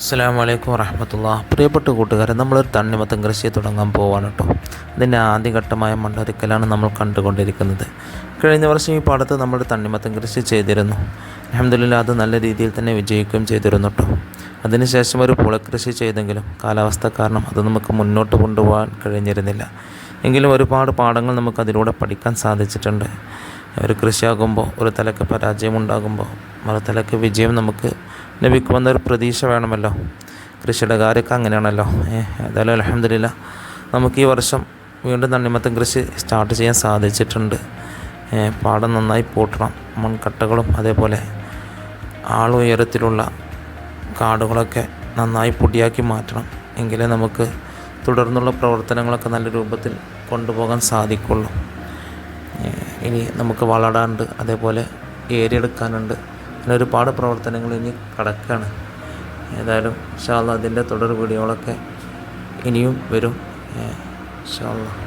അസ്സലാമു അലൈക്കും വറഹ്മത്തുള്ളാഹി. പ്രിയപ്പെട്ട കൂട്ടുകാരെ, നമ്മളൊരു തണ്ണിമത്തൻ കൃഷി തുടങ്ങാൻ പോവാണ് കേട്ടോ. ഇതിൻ്റെ ആദ്യഘട്ടമായ മണ്ണൊരുക്കലാണ് നമ്മൾ കണ്ടുകൊണ്ടിരിക്കുന്നത്. കഴിഞ്ഞ വർഷം ഈ പാടത്ത് നമ്മൾ തണ്ണിമത്തൻ കൃഷി ചെയ്തിരുന്നു. അൽഹംദുലില്ലാഹ് അത് നല്ല രീതിയിൽ തന്നെ വിജയിക്കുകയും ചെയ്തിരുന്നു കേട്ടോ. അതിനുശേഷം ഒരു പുളകൃഷി ചെയ്തെങ്കിലും കാലാവസ്ഥ കാരണം അത് നമുക്ക് മുന്നോട്ട് കൊണ്ടുപോകാൻ കഴിഞ്ഞിരുന്നില്ല. എങ്കിലും ഒരുപാട് പാഠങ്ങൾ നമുക്ക് അതിലൂടെ പഠിക്കാൻ സാധിച്ചിട്ടുണ്ട്. ഒരു കൃഷിയാകുമ്പോൾ ഒരു തലക്ക് പരാജയമുണ്ടാകുമ്പോൾ മറുതലക്ക് വിജയം നമുക്ക് ലഭിക്കുമെന്നൊരു പ്രതീക്ഷ വേണമല്ലോ. കൃഷിയുടെ കാര്യമൊക്കെ അങ്ങനെയാണല്ലോ. ഏതായാലും അൽഹംദുലില്ലാഹ് നമുക്ക് ഈ വർഷം വീണ്ടും തണ്ണിമത്തൻ കൃഷി സ്റ്റാർട്ട് ചെയ്യാൻ സാധിച്ചിട്ടുണ്ട്. പാടം നന്നായി പൂട്ടണം. മൺകട്ടകളും അതേപോലെ ആളുയരത്തിലുള്ള കാടുകളൊക്കെ നന്നായി പൊടിയാക്കി മാറ്റണം. എങ്കിലേ നമുക്ക് തുടർന്നുള്ള പ്രവർത്തനങ്ങളൊക്കെ നല്ല രൂപത്തിൽ കൊണ്ടുപോകാൻ സാധിക്കുള്ളൂ. ഇനി നമുക്ക് വളടാനുണ്ട്, അതേപോലെ ഏരിയെടുക്കാനുണ്ട്. അങ്ങനെ ഒരുപാട് പ്രവർത്തനങ്ങൾ ഇനി കിടക്കുകയാണ്. ഏതായാലും ഇൻഷാ അല്ലാഹ് അതിൻ്റെ തുടർ വീഡിയോകളൊക്കെ ഇനിയും വരും ഇൻഷാ അല്ലാഹ്.